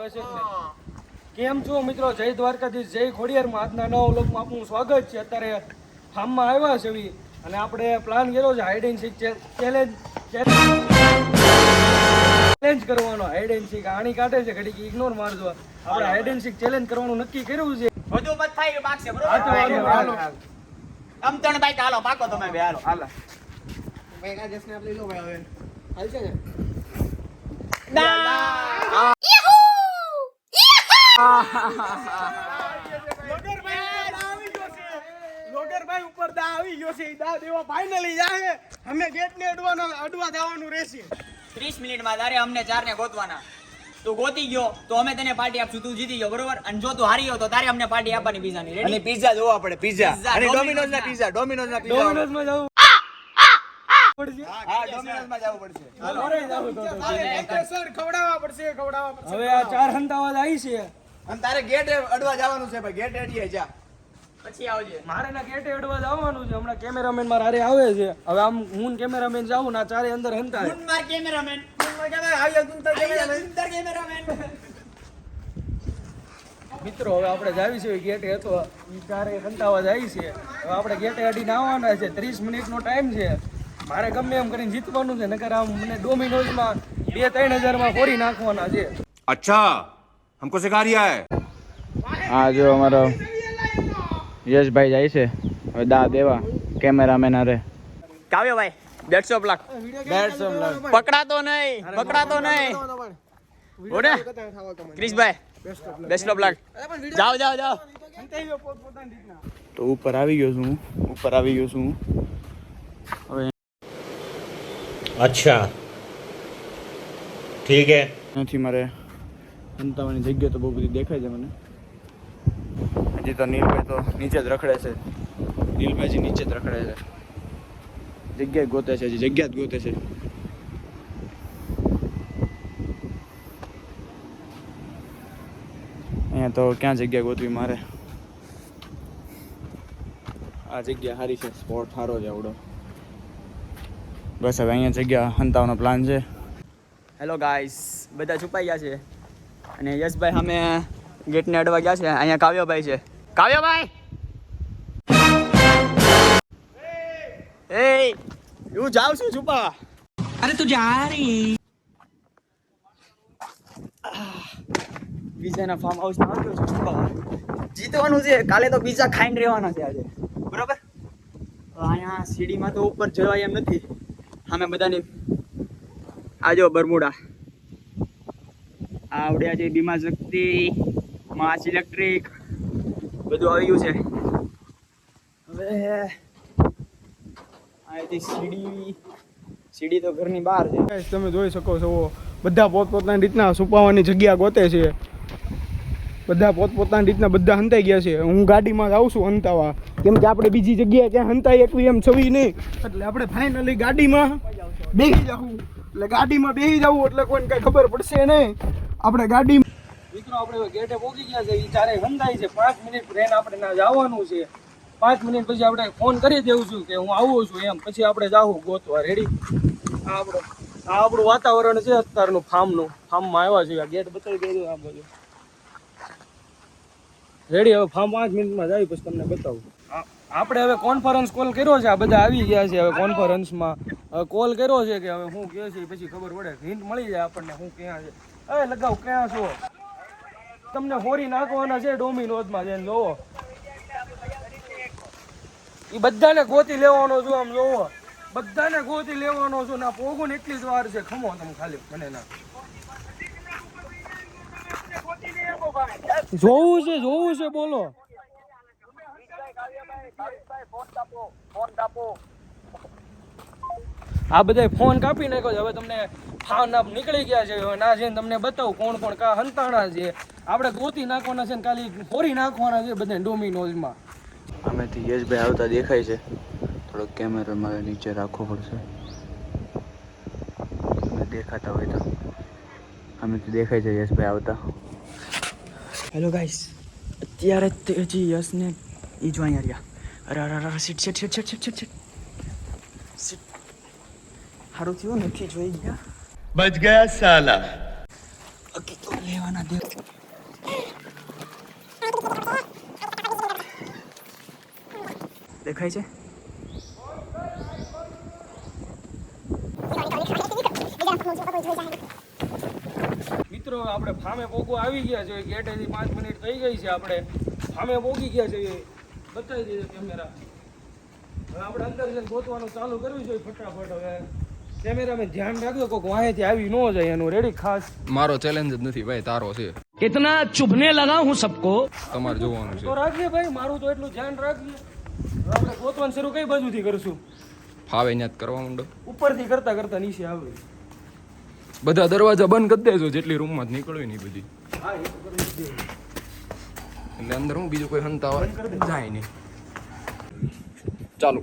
આવે છે કે નહીં? કેમ છો મિત્રો? જય દ્વારકાધીશ, જય ખોડિયારમાં. આજના નવા વ્લોગમાં આપનું સ્વાગત છે. અત્યારે ફાર્મમાં આવ્યા છે અને આપણે પ્લાન કર્યો છે હાઈડ એન્ડ સીક ચેલેન્જ કરવાનો. હાઈડ એન્ડ સીક આણી કાઢે છે ઘડીક ઇગ્નોર મારજો. આપણે હાઈડ એન્ડ સીક ચેલેન્જ કરવાનું નક્કી કર્યું છે. વધુ મત થાય પાકશે બરોબર. તમ ત્રણ બાઈક હાલો પાકો તમે બે હાલો હાલો ભાઈ આ દેશને આપણે લો ભાઈ હવે હાલ છે ને લોગરભાઈ ઉપર દા આવી ગયો છે. દા દેવા ફાઇનલી જાય. અમે ગેટ ને અડવા જવાનું રહેશે. 30 મિનિટમાં તારે અમને ચાર ને ગોતવાના. તું ગોતી ગયો તો અમે તને પાર્ટી આપશું. તું જીતી ગયો બરોબર. અને જો તું હારી ગયો તો તારે અમને પાર્ટી આપવાની પીઝાની. રેડી? અને પીઝા જોવા પડે. પીઝા અને ડોમિનોઝ ના પીઝા. ડોમિનોઝ માં જવું પડશે. હા ડોમિનોઝ માં જવું પડશે. ખવડાવવા પડશે. હવે આ ચાર હંતાવાદ આવી છે અને તારે ગેટ અડવા જવાનું છે ભાઈ. ગેટ અડીએ જા. પછી આવજે. મારે ના ગેટે અડવા જવાનું છે. હમણાં કેમેરામેન મારા હારે આવે છે. હવે આમ હું કેમેરામેન જાઉં ને આ ચારે અંદર હંતાય. ગુડ માર કેમેરામેન. મિત્રો હવે આપણે જાવી છે ગેટે હતો ઈ ચારે હંતાવા જાય છે. હવે આપણે ગેટે અડીને આવવાના છે. 30 મિનિટનો ટાઈમ છે. મારે ગમે એમ કરીને જીતવાનું છે. નકર આમ મને ડોમિનોઝમાં 2-3 હજારમાં ફોડી નાખવાના છે. अच्छा हमको सिखा रिया है. આ જો અમારો યશભાઈ જાય છે હવે દા દેવા કેમેરામેન અરે કાવ્યો ભાઈ 150 લાખ. 150 લાખ પકડાતો નહીં. ઓડે ક્રિશભાઈ બેસ્ટ ઓફ લક. જાઓ. તો ઉપર આવી ગયો છું હું. હવે अच्छा ठीक है. નથી મારે અંતાવાની જગ્યા તો બહુ બધી દેખાય છે મને. હજી તો નીલભાઈ તો નીચે જ રખડે છે. નીલભાઈ નીચે જ રખડે છે. જગ્યા ગોતે છે. હજી જગ્યા જ ગોતે છે. અહીંયા તો ક્યાં જગ્યા ગોતવી મારે. આ જગ્યા સારી છે. સ્પોટ સારો છે આવડો. બસ હવે અહીંયા જગ્યા હંતાવાનો પ્લાન છે. હેલો ગાઈસ, બધા છુપાઈ ગયા છે અને યશભાઈ સામે ગેટને અડવા ગયા છે. અહીંયા કાવ્યભાઈ છે. કાવ્યભાઈ એ હું જાઉં છું છુપા. અરે તું જા રહી. બીજાના ફાર્મ હાઉસમાં આવ્યો છું છુપા. જીતવાનું છે. કાલે તો પીઝા ખાઈને રહેવાના છે આજે બરોબર. અહીંયા સીડીમાં તો ઉપર જવાય એમ નથી. સામે બધાની આજો બરમુડા આવડ્યા છે. બીમા શક્તિ, માસ ઇલેક્ટ્રિક બધું આવી ગયું છે. હવે અહીંથી સીડી તો ઘરની બહાર છે. તમે જોઈ શકો છો બધા પોતપોતાની રીતના છુપાવવાની જગ્યા ગોતે છે. બધા પોતપોતાની રીતના બધા હંતાઈ ગયા છે. હું ગાડીમાં જાઉં છું હંતાવા. કેમ કે આપણે બીજી જગ્યાએ ક્યાં હંતાઈ એકવી એમ છવી નહીં. એટલે આપણે ફાઇનલી ગાડીમાં બેસી જવું. એટલે ગાડીમાં બેસી જવું એટલે કોઈને કઈ ખબર પડશે નહીં. આપણે ગાડી મિત્રો આપણે ગેટે પહોંચી ગયા છે. એ ચારે હંતાઈ છે. 5 મિનિટ રહીને આપણે ના જવાનું છે. 5 મિનિટ પછી આપણે ફોન કરી દેવું છું કે હું આવું છું એમ. પછી આપણે જાવું ગોતવા. રેડી? આ આપણું વાતાવરણ છે અત્યારનું ફાર્મમાં આવ્યા છે. આ ગેટ બતાવી દેજો. આ બાજુ રેડી? હવે ફાર્મ 5 મિનિટમાં જાય પછી તમને બતાવું. આપણે હવે કોન્ફરન્સ કોલ કર્યો છે. આ બધા આવી ગયા છે. હવે કોન્ફરન્સમાં કોલ કર્યો છે કે હવે હું કહે છે પછી ખબર પડે. હિન્ટ મળી જાય આપણને હું ક્યાં છે. લગાવ ક્યાં છો? તમને હોરી નાખવાના છે ડોમિનોઝમાં જઈને. જોવો એ બધાને ગોતી લેવાનો છું. આમ જોવો બધાને ગોતી લેવાનો છું. ના પોગું ને એટલી જ વાર છે. ખમો તમે ખાલી મને ના જોવું છે બોલો. આ બધા ફોન કાપી નાખ્યો છે. હવે તમને ફોન નીકળી ગયા છે. હવે ના છે તમને બતાવું કોણ કોણ કા હંતાણા છે. આપણે ગોતી નાખવાના છે ને ખાલી ફોરી નાખવાના છે બધા ડોમિનોઝમાં. આમેથી યશભાઈ આવતા દેખાય છે. થોડોક કેમેરા મારે નીચે રાખવો પડશે. દેખાતા હોય તો આમેથી દેખાય છે યશભાઈ આવતા. હેલો ગાઈસ, અત્યારે હજી યશને ઈ જો અહીંયા રહ્યા. અરે સીટ સારું થયું નથી જોઈ ગયા. बच गया साला. બાકી તો લેવાના દે. દેખાય છે? મિત્રો આપણે ફામે પોગવા આવી ગયા છે. ગેટેથી 5 મિનિટ થઈ ગઈ છે. આપણે ફામે પોગી ગયા છે. બતાવી દીધો કેમેરા. હવે આપણે અંદર જઈને ગોતવાનું ચાલુ કરવું જોઈએ ફટાફટ. હવે કેમેરામાં ધ્યાન રાખજો કોઈક વાહેથી આવી ન જાય એનું. રેડી? ખાસ મારો ચેલેન્જ જ નથી ભાઈ, તારો છે. इतना चुभने लगा हूँ सबको. તમારે જોવાનું તો છે. રાખજે ભાઈ, મારું તો એટલું ધ્યાન રાખજે. હવે આપણે ગોતવાનું શરૂ કઈ બાજુથી કરશું? ફાવે ત્યાં જ કરવા માંડો. ઉપરથી કરતા કરતા નીચે આવે. બધા દરવાજા બંધ કરી દેજો, જેટલી રૂમમાં નીકળવી નહીં બધી. હા, એ તો કરી જ દે. એટલે અંદર હું બીજું કોઈ હંતાવા જાય નહીં. ચાલો.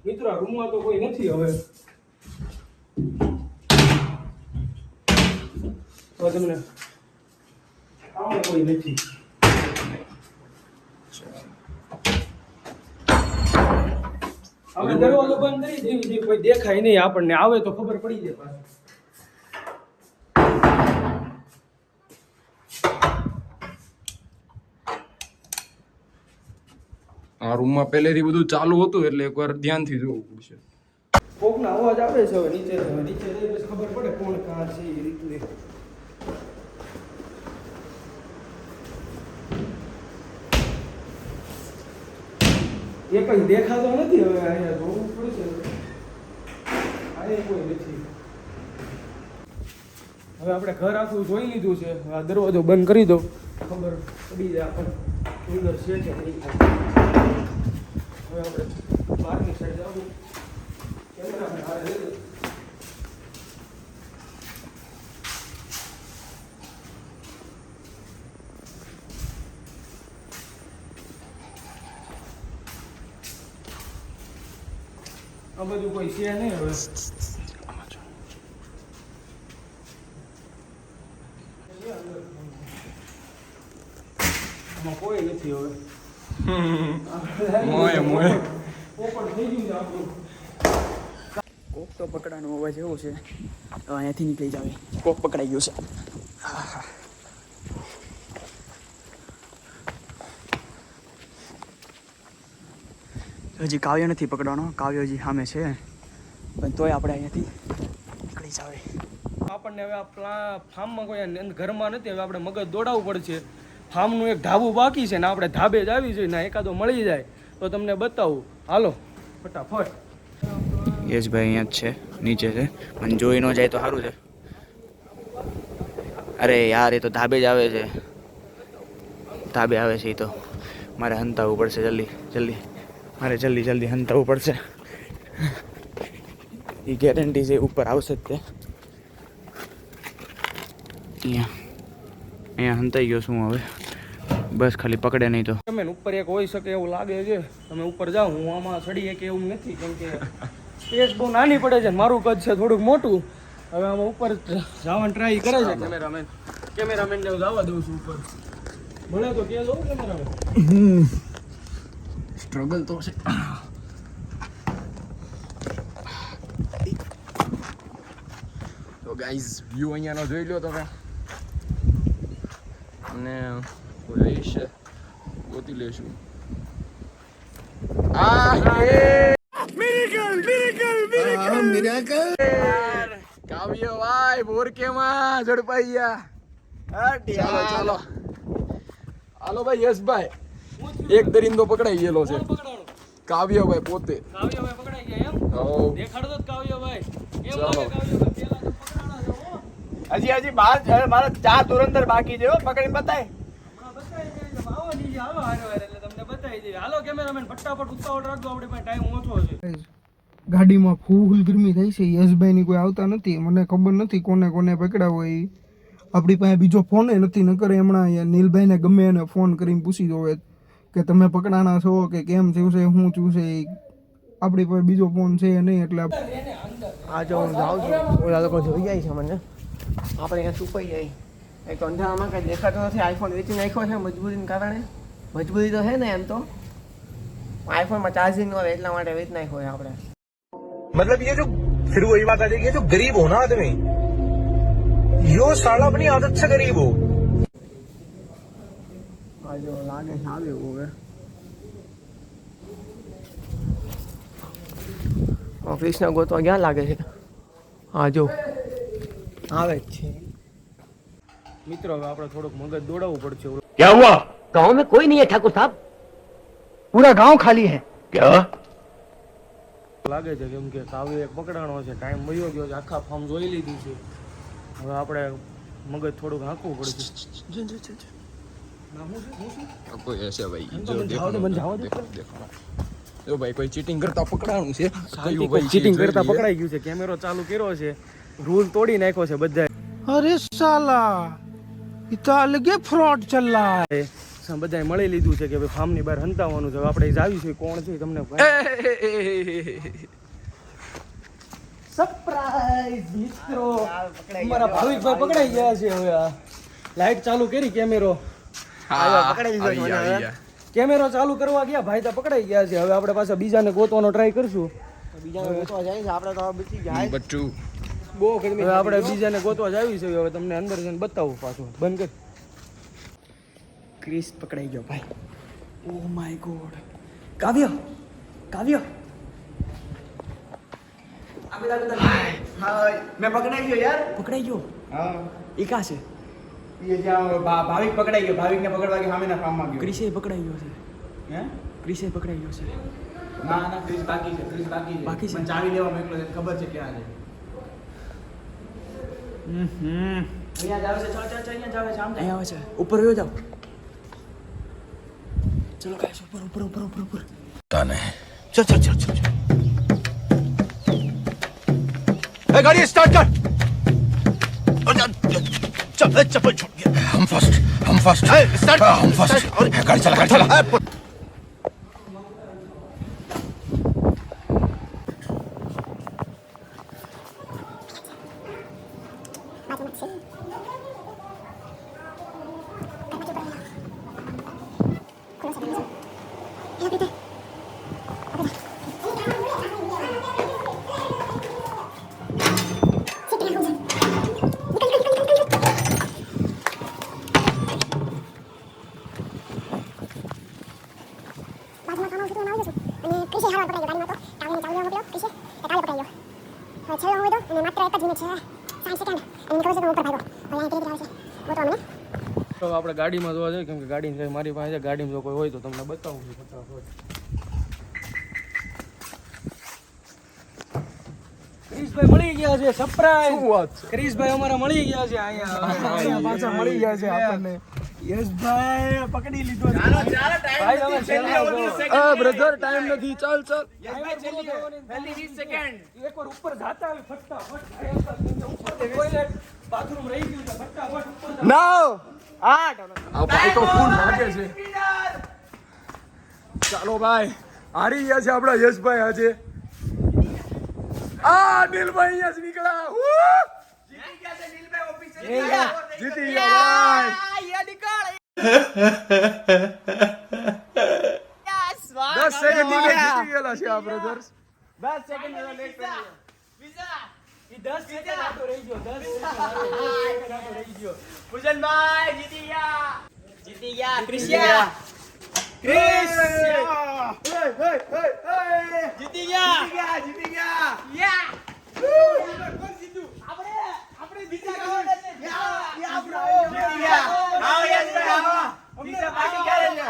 મિત્રો રૂમમાં તો કોઈ નથી હવે. તો તમને આમાં કોઈ નથી. આપણે દરવાજો બંધ કરી દેવી છે, કોઈ દેખાય નહીં આપણને. આવે તો ખબર પડી જાય પાછું. આ રૂમમાં પહેલેથી બધું ચાલુ હતું એટલે એકવાર ધ્યાનથી જોવું પડશે. કોકનો અવાજ આવે છે હવે નીચે. હવે નીચે જઈ પછી ખબર પડે કોણ કાં છે એ રીતની. એ કઈ દેખાતો નથી. હવે અહીંયા જોવું પડશે. અહીંયા કોઈ નથી. હવે આપણે ઘર આખું જોઈ લીધું છે. હવે આ દરવાજો બંધ કરી દો, ખબર પડી જાય આપણને અંદર છે કે નહીં. હવે આપણે બહારની સાઈડ જવું. કેમેરામેન હારે લઈ લો. આ બધું કોઈ છે નહીં હવે. આમાં કોઈ નથી હવે. મોય મોય. ઓપન થઈ ગયું છે આપણું. કોક તો પકડાનો અવાજ એવો છે. હવે અહીંયાથી નીકળી જાવે. કોક પકડાઈ ગયું છે. હજી કાવ્ય નથી પકડવાનો. કાવ્ય હજી સામે છે, પણ તોય આપણે અહીંયાથી નીકળી જાવે. આપણને હવે આ ફાર્મમાં કોઈ ઘરમાં નથી. હવે આપણે મગજ દોડાવવું પડશે. ફાર્મનું એક ધાબું બાકી છે ને આપણે ધાબે જ આવી જોઈએ. ને એકાદો મળી જાય તો તમને બતાવું. હાલો ફટાફટ. યશભાઈ અહીંયા જ છે, નીચે છે. મને જોઈ ન જાય તો સારું છે. અરે યાર, એ તો ધાબે જ આવે છે. ધાબે આવે છે. એ તો મારે હંતાવવું પડશે. જલ્દી હંતાવવું પડશે. એ ગેરંટી છે ઉપર આવશે જ તે. અહીંયા હંતાઈ ગયો છું હવે. બસ ખાલી પકડે નહીં તો. તમે ઉપર એક હોઈ શકે એવું લાગે છે. તમે ઉપર જાઓ. હું આમાં ચડી કે એવું નથી, કેમ કે સ્પેસ બહુ નાની પડે છે. મારું કદ છે થોડુંક મોટું. હવે આમાં ઉપર જવાની ટ્રાય કરે છે કેમેરામેનને હું જવા દઉં છું ઉપર. મળે તો કે દઉં કેમેરામેન. સ્ટ્રગલ તો છે. તો ગાઈઝ વ્યૂ અહીંયાનો જોઈ લો તમે. અને કોઈ છે ગોતી લેશું. કાવ્ય ભાઈ બોરકેમાં ઝડપાઈ ગયા. ચાલો હાલો ભાઈ. યશભાઈ એક દરિંદો પકડાઈ ગયેલો છે. કાવ્યભાઈ પોતે. કાવ્યભાઈ પકડાઈ ગયા એમ? હઉ. દેખાડો તો કાવ્યભાઈ. કેમ ચાલો. લાગે કાવ્યભાઈ? પેલા તો પકડાણા છે હો. હજી મારા 4 ધુરંધર બાકી છે હો, પકડીને બતાય. હમણાં બતાવી દઈએ તો આવો નીચે હાલો હારે એટલે તમને બતાવી દઈએ. હાલો કેમેરામેન ફટાફટ ઉતાવળ રાખજો. આપણે પાસે ટાઈમ ઓછો છે. ગાડીમાં ફૂલ ગરમી થઈ છે. યશભાઈની કોઈ આવતા નથી. મને ખબર નથી કોને કોને પકડ્યા હોય. આપણી પાસે બીજો ફોન નથી. નકર હમણાં નીલભાઈને ગમે એને ફોન કરીને પૂછી દો કે તમે પકડાણા છો કે કેમ થયું છે, શું થયું છે. આપણી પાસે બીજો ફોન છે નહીં એટલે આ જો હું જાઉં છું, ઓલા લોકો જોઈ જાય છે મને. આપણે અહીંયા છુપાઈ જાય. એક અંધારામાં કઈ દેખાતો નથી. આઈફોન વેચી નાખ્યો છે મજબૂરીને કારણે. મજબૂરી તો છે ને એમ તો. આઈફોનમાં ચાર્જિંગ ન હોય એટલા માટે વેચી નાખ્યો છે આપણે. मतलब ये जो फिर वही बात आ जाएगी, जो गरीब हो ना आदमी, यो साला अपनी आदत से गरीब हो. આ જો લાગે છે આવે હવે. કૃષ્ણ ગોતવા ક્યાં લાગે છે? હા જો આવે જ છે. મિત્રો હવે આપણે થોડુંક મગજ દોડાવવું પડશે. क्या हुआ? गांव में कोई नहीं है ठाकुर साहब, पूरा गांव खाली है. क्या? લાગે છે કેમ કે કાવ્ય એક પકડાણો છે, ટાઈમ વયો ગયો છે, આખા ફાર્મ જોઈ લીધી છે. હવે આપણે મગજ થોડુંક હાંકવું પડશે. કોઈ હશે ભાઈ, જો દેખો જો ભાઈ કોઈ ચીટિંગ કરતા પકડાણું છે. કયું ભાઈ ચીટિંગ કરતા પકડાઈ ગયું છે. કેમેરો ચાલુ કર્યો છે, રૂલ તોડી નાખ્યો છે બધા. अरे साला ये तो अलग फ्रॉड चल रहा है. બધાએ મળી લીધું છે કે ભાઈ ફાર્મની બહાર હંતાવાનું છે. હવે આપણે જાવી છે, કોણ છે તમને સરપ્રાઈઝ મિત્રો. અમારા ભાવિકભાઈ પકડાઈ ગયા છે. હવે આ લાઈટ ચાલુ કરી, કેમેરો કેમેરો ચાલુ કરવા ગયા, ભાઈ તો પકડાઈ ગયા છે. હવે આપણે પાછા બીજાને ગોતવાનો ટ્રાય કરશું. બીજાને ગોતવા જાય છે આપણે તો હવે બચી ગયા. બચ્ચું બહુ ગરમી. હવે આપણે બીજાને ગોતવા જાવી છે. હવે તમને અંદર જઈને બતાવું પાછું. બંધ કર. ક્રિસ પકડાઈ ગયો ભાઈ. Oh my God. કાવ્ય કાવ્ય मैं पकड़ा गयो यार. પકડાઈ ગયો. हाँ, એ કા છે? ये क्या भाविक पकड़ा गयो. भाविक ने पकड़वा के सामे ना फार्म में गयो. ક્રિસે પકડાઈ ગયો છે. हैं? ક્રિસે પકડાઈ ગયો છે. ना ना क्रिस बाकी है. क्रिस बाकी है. बाकी છે? મને ચાવી લેવા મોકલો છે, ખબર છે ક્યાં છે. અહીંયા જાવે છે. ચાલ ચાલ ચાલ અહીંયા જાવે છે. આમ અહીંયા આવે છે. ઉપર વયો જાવ. ચલો ગાઈસ, ઉપર ઉપર ઉપર ઉપર ઉપર. चल चल चल चल ए, गाड़ी स्टार्ट कर. चप्पल छोड़ गया. हम फर्स्ट स्टार्ट. हम फर्स्ट. गाड़ी चला गाड़ी चला. તો આપણે ગાડીમાં જોવા જઈએ, કેમ કે ગાડી મારી પાસે છે. ગાડીમાં જો કોઈ હોય તો તમને બતાવું છું ફટાફટ. ક્રિશભાઈ મળી ગયા છે. સરપ્રાઈઝ. ક્રિશભાઈ અમારા મળી ગયા છે. અહીંયા પાછા મળી ગયા છે આપણને. યશભાઈ પકડી લીધો છે. ભાઈ હવે છેલ્લા બ્રધર ટાઈમ નથી. ચાલ ચાલ. પહેલી 20 સેકન્ડ. એકવાર ઉપર જાતા હોય ફટાફટ. બાથરૂમ રહી ગયું છે. ફટાફટ ઉપર જાઓ. 9 8 આ ભાઈ તો ફૂલ લાગે છે. ચાલો ભાઈ, હારી ગયા છે આપણા યશભાઈ આજે. આ નીલભાઈ અહીંયા જ નીકળ્યા. જીતી ગયા ભાઈ. 10 સેકન્ડ ની જીતી ગયેલા છે આ બ્રધર્સ. 10 સેકન્ડ નો લેટ કરી. ઈ 10 સેકન્ડ આટો રહી ગયો. 10 સેકન્ડ આટો રહી ગયો. ભૂષણભાઈ જીતી ગયા. જીતી ગયા. ક્રિશિયા. ક્રિશ જીતી ગયા. જીતી ગયા. યા કોણ જીતું? આપણે બીજા ગાવાના છે. યા બ્રો. જીતી ગયા. આવો યશભાઈ આવો. બીજા પાર્ટી કરે છે.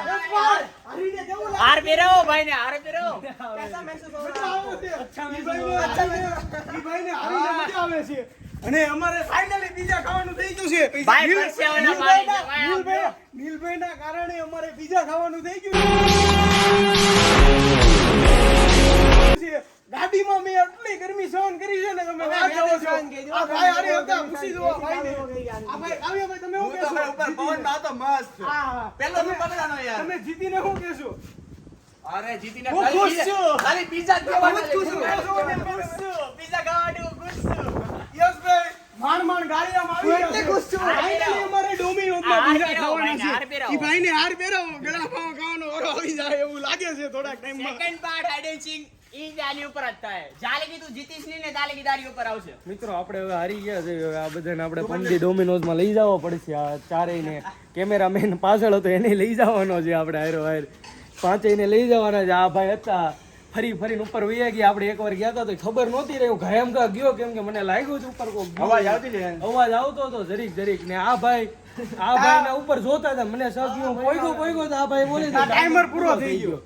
હરીને જવું લાગે. હાર પહેરાવો ભાઈને, હાર પહેરાવો. કેસા મહેસૂસ હો રહા है? અચ્છા ભાઈને હારીને મજા આવે છે. અને અમારે ફાઇનલી બીજા ખાવાનું થઈ ગયું છે. ભાઈ પરસેવાના પાણી છે. નીલભાઈના કારણે અમારે બીજા ખાવાનું થઈ ગયું છે. ગાડીમાં મેં આટલી ગરમી સહન કરી છે ને તમે વાત જાઓ છો. આ ભાઈ હારે હતા, પૂછી દો આ ભાઈને. આ ભાઈ આવ્યો ભાઈ, તમે શું કહેશો? ઉપર પવન માં તો મસ્ત. હા, પેલો તો પકડાનો યાર. તમે જીતીને શું કહેશો? અરે જીતીને હું ખુશ છું. ખાલી પીઝા જ ખાવાના છે. ખુશ છું. પીઝા ખાવાનું ખુશ છું. યશભાઈ માંડ ગાડીમાં આવી ગયા છે. ખુશ છું. ફાઇનલી અમારે બીજા પહેરાવો, ખાવાના હાર છે પહેરાવો. ઈ ભાઈને હાર પહેરાવો ગળામાં ખાવાનો વારો આવી જાય એવું લાગે છે થોડાક ટાઈમમાં second part hide and seek ઈ જ આની ઉપર જ થાય. જ્યાં લગી તું જીતીશ નહીં ને ત્યાં લગી તારી ઉપર આવશે. મિત્રો આપણે હવે હારી ગયા છે હવે આ બધાને આપણે પંડી ડોમિનોઝમાં લઈ જવો પડશે આ ચારેયને કેમેરામેન પાછળ હતો એને લઈ જવાનો છે આપણે હારો હાર પાંચેયને લઈ જવાના છે આ ભાઈ હતા ફરીને ઉપર વયા ગયા આપણે એકવાર ગયા હતા તો ખબર નહોતી રહ્યું ઘાયમ કા ગયો કેમ કે મને લાગ્યું છે ઉપર કોઈ અવાજ આવતી ને અવાજ આવતો હતો જરીક ને આ ભાઈના ઉપર જોતા હતા મને સગ્યો પોઈગો તો આ ભાઈ બોલે છે ટાઈમર પૂરો થઈ ગયો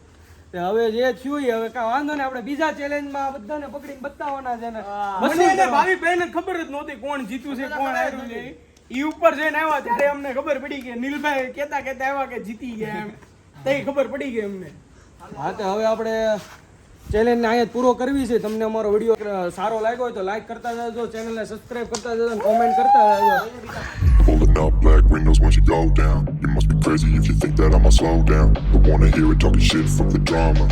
તે હવે જે થયું ઈ હવે કાંઈ વાંધો ને આપણે બીજા ચેલેન્જમાં બધાને પકડીને બતાવવાના છે ને મને એને ભાવી બહેનને ખબર જ નહોતી કોણ જીતું છે કોણ હાર્યું છે ઈ ઉપર જઈને આવ્યા ત્યારે અમને ખબર પડી કે નીલભાઈ કેતા આવ્યા કે જીતી ગયા એમ તે ખબર પડી ગઈ અમને હા તો હવે આપણે ચેલેન્જને અહીંયા જ પૂરો કરવી છે તમને અમારો વિડીયો સારો લાગ્યો હોય તો લાઈક કરતા જજો ચેનલને સબસ્ક્રાઇબ કરતા જજો અને કોમેન્ટ કરતા જજો Pulling up black windows once you go down. You must be crazy if you think that I'ma slow down. Don't wanna hear it talking shit from the drama.